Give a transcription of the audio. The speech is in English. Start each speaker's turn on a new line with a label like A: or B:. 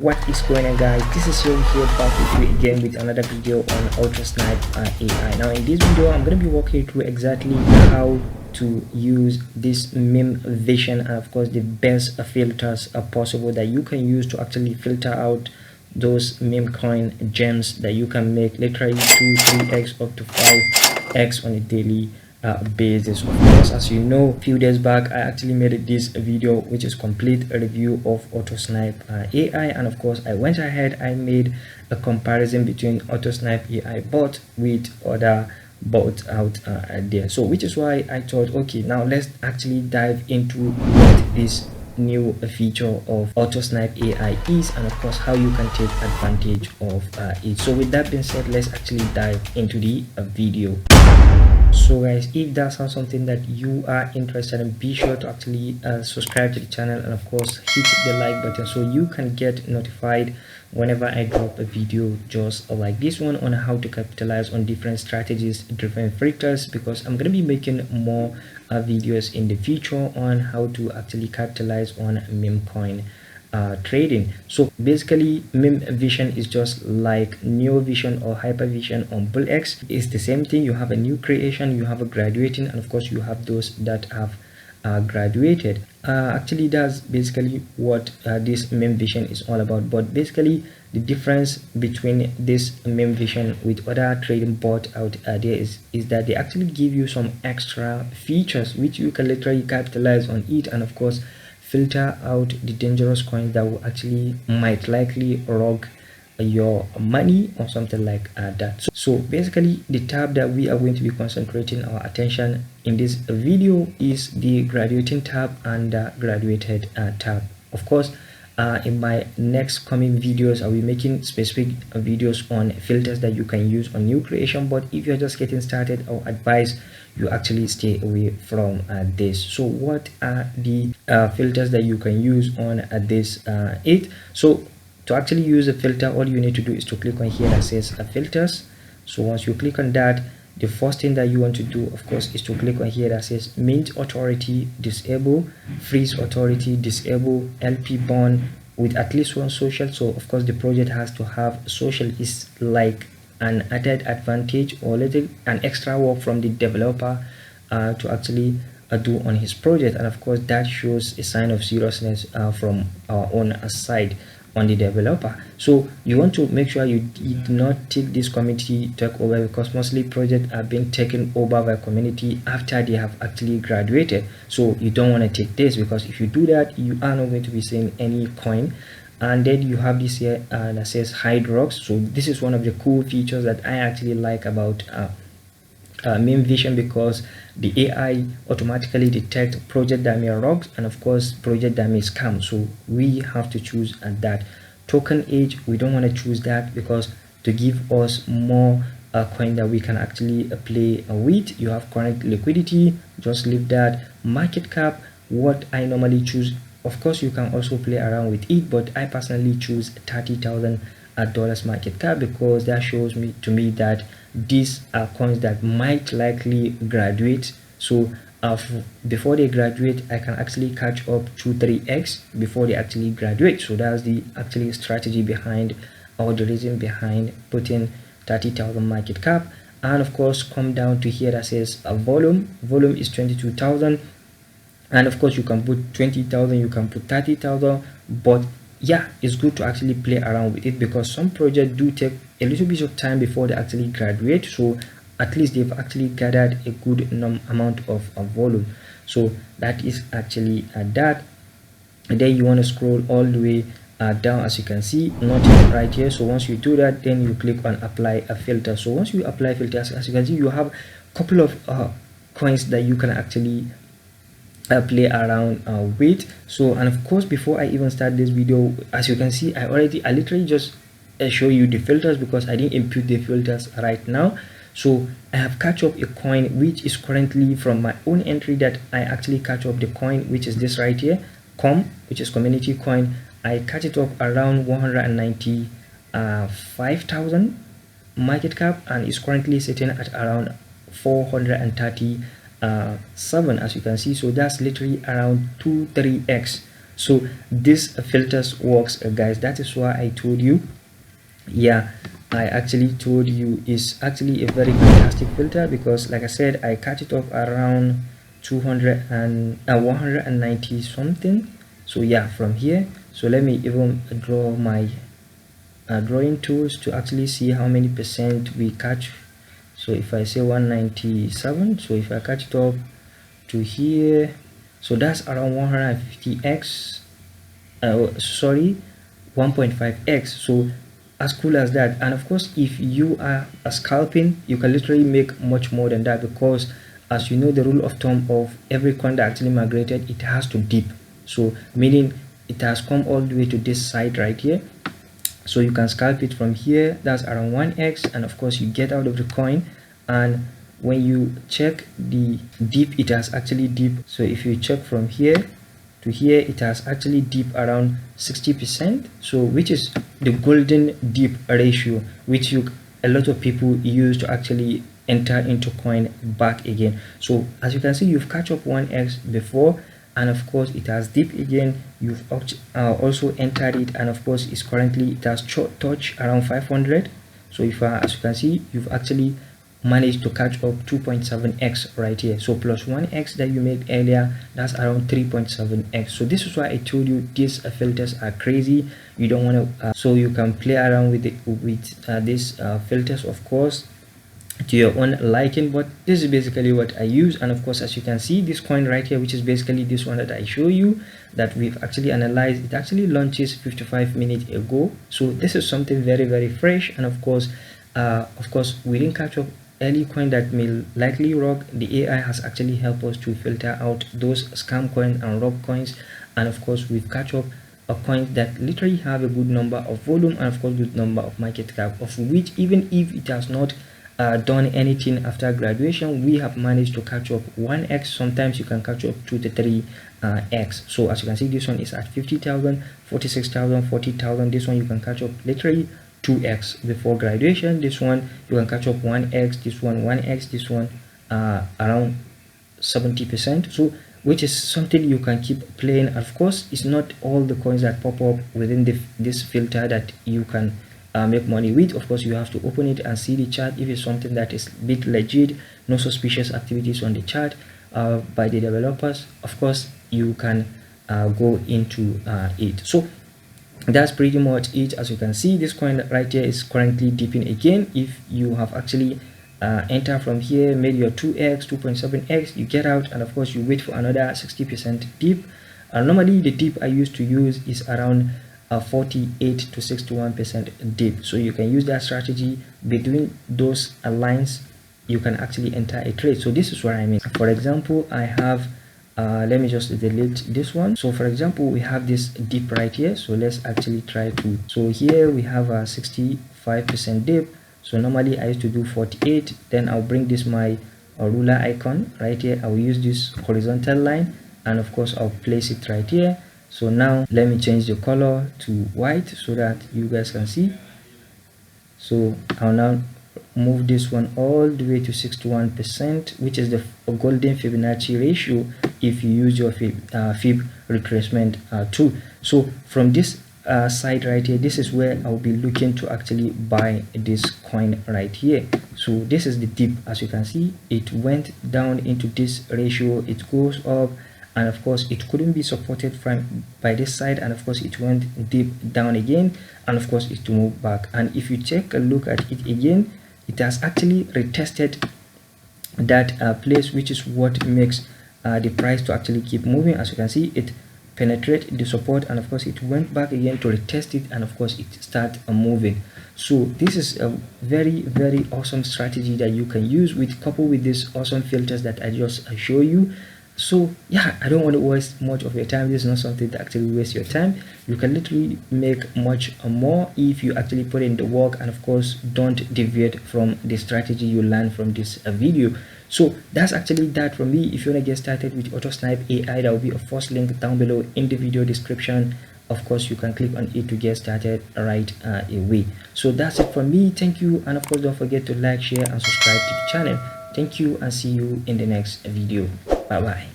A: What is going on, guys? This is Yo here, back with you again with another video on Autosnipe AI. Now in this video I'm going to be walking you through exactly how to use this MemeVision and of course the best filters possible that you can use to actually filter out those memecoin gems that you can make literally 2-3x up to 5x on a daily basis. Of course, as you know, a few days back I actually made this video which is complete review of Autosnipe AI, and of course I went ahead, I made a comparison between Autosnipe AI bot with other bots out there. So which is why I thought, okay, now let's actually dive into what this new feature of Autosnipe AI is, and of course how you can take advantage of it. So with that being said, let's actually dive into the video. So guys, if that sounds something that you are interested in, be sure to actually subscribe to the channel and of course hit the like button so you can get notified whenever I drop a video just like this one on how to capitalize on different strategies, different filters, because I'm going to be making more videos in the future on how to actually capitalize on memecoin trading. So basically MemeVision is just like NeoVision or Hypervision on bullx. It's the same thing. You have a new creation, you have a graduating, and of course you have those that have graduated. Actually that's basically what this MemeVision is all about. But basically the difference between this MemeVision with other trading bot out there is that they actually give you some extra features which you can literally capitalize on it, and of course filter out the dangerous coins that will actually might likely rob your money or something like that. So basically the tab that we are going to be concentrating our attention in this video is the graduating tab and the graduated tab. Of course in my next coming videos I'll be making specific videos on filters that you can use on new creation, but if you're just getting started, I'll advise you actually stay away from this. So what are the filters that you can use on this it? So to actually use a filter, all you need to do is to click on here that says filters. So once you click on that, the first thing that you want to do of course is to click on here that says mint authority disable, freeze authority disable, LP bond with at least one social. So of course the project has to have social. Is like an added advantage or little an extra work from the developer to actually do on his project, and of course that shows a sign of seriousness from our own side on the developer. So you want to make sure you do not take this community takeover, because mostly projects are being taken over by community after they have actually graduated. So you don't want to take this, because if you do that you are not going to be seeing any coin. And then you have this here that says hide rocks. So this is one of the cool features that I actually like about MemeVision, because the AI automatically detect project that may rocks and of course project that may scam. So we have to choose that. Token age, we don't want to choose that, because to give us more coin that we can actually play with. You have current liquidity, just leave that. Market cap, what I normally choose, of course you can also play around with it, but I personally choose $30,000 market cap, because that shows me that these are coins that might likely graduate. So before they graduate I can actually catch up 2-3x before they actually graduate. So that's the actually strategy behind, or the reason behind putting 30,000 market cap. And of course come down to here that says volume is 22,000, and of course you can put 20,000, you can put 30,000, but yeah, it's good to actually play around with it, because some projects do take a little bit of time before they actually graduate. So at least they've actually gathered a good amount of volume. So that is actually that. And then you want to scroll all the way down, as you can see, nothing right here. So once you do that, then you click on apply a filter. So once you apply filters, as you can see, you have a couple of coins that you can actually play around with. So, and of course before I even start this video, as you can see, I literally just show you the filters, because I didn't input the filters right now. So I have catch up a coin which is currently from my own entry that I actually catch up the coin, which is this right here, which is community coin. I catch it up around 195,000 market cap, and is currently sitting at around 437, as you can see. So that's literally around 2-3x So this filters works, guys. That is why I told you, yeah, I actually told you it's actually a very fantastic filter, because like I said, I cut it off around 200 and 190 something. So yeah, from here, so let me even draw my drawing tools to actually see how many percent we catch. So if I say 197, so if I cut it off to here, so that's around 150x, sorry, 1.5x. so as cool as that. And of course, if you are scalping, you can literally make much more than that, because as you know, the rule of thumb of every coin that actually migrated, it has to dip. So meaning it has come all the way to this side right here, so you can scalp it from here. That's around 1x, and of course you get out of the coin, and when you check the dip, it has actually dipped. So if you check from here to here, it has actually dipped around 60%, so which is the golden dip ratio, which a lot of people use to actually enter into coin back again. So as you can see, you've catch up 1x before, and of course it has dipped again. You've also entered it, and of course it's currently, it has touched around 500. So if as you can see, you've actually managed to catch up 2.7x right here. So plus 1x that you made earlier, that's around 3.7x. so this is why I told you these filters are crazy. You don't want to so you can play around with these filters, of course, to your own liking, but this is basically what I use. And of course, as you can see, this coin right here, which is basically this one that I show you, that we've actually analyzed, it actually launches 55 minutes ago. So this is something very, very fresh. And of course, we didn't catch up any coin that may likely rock. The AI has actually helped us to filter out those scam coins and rock coins, and of course we've catch up a coin that literally have a good number of volume, and of course good number of market cap, of which even if it has not done anything after graduation, we have managed to catch up 1x. Sometimes you can catch up 2 to 3x. So as you can see, this one is at 50,000, 46,000, 40,000. This one you can catch up literally 2x before graduation. This one you can catch up 1x, this one 1x, this one around 70%. So which is something you can keep playing. Of course, it's not all the coins that pop up within this filter that you can make money with. Of course, you have to open it and see the chart. If it's something that is a bit legit, no suspicious activities on the chart by the developers, of course you can go into it. So that's pretty much it. As you can see, this coin right here is currently dipping again. If you have actually enter from here, made your 2x, 2.7x, you get out, and of course you wait for another 60% dip. Normally the dip I used to use is around 48 to 61% dip. So you can use that strategy between those lines. You can actually enter a trade. So this is what I mean. For example, I have let me just delete this one. So for example, we have this dip right here. So let's actually try to, so here we have a 65% dip. So normally I used to do 48, then I'll bring this my ruler icon right here. I'll use this horizontal line, and of course I'll place it right here. So now let me change the color to white so that you guys can see. So I'll now move this one all the way to 61%, which is the golden Fibonacci ratio if you use your fib retracement tool. So from this side right here, this is where I'll be looking to actually buy this coin right here. So this is the dip. As you can see, it went down into this ratio, it goes up, and of course it couldn't be supported by this side, and of course it went deep down again, and of course it moved back. And if you take a look at it again, it has actually retested that place, which is what makes the price to actually keep moving. As you can see, it penetrated the support, and of course it went back again to retest it, and of course it started moving. So this is a very, very awesome strategy that you can use with coupled with these awesome filters that I just show you. So yeah, I don't want to waste much of your time. This is not something to actually waste your time. You can literally make much more if you actually put in the work, and of course don't deviate from the strategy you learn from this video. So that's actually that from me. If you want to get started with Autosnipe AI, there will be a first link down below in the video description. Of course, you can click on it to get started right away. So that's it from me. Thank you, and of course don't forget to like, share and subscribe to the channel. Thank you, and see you in the next video. Bye bye.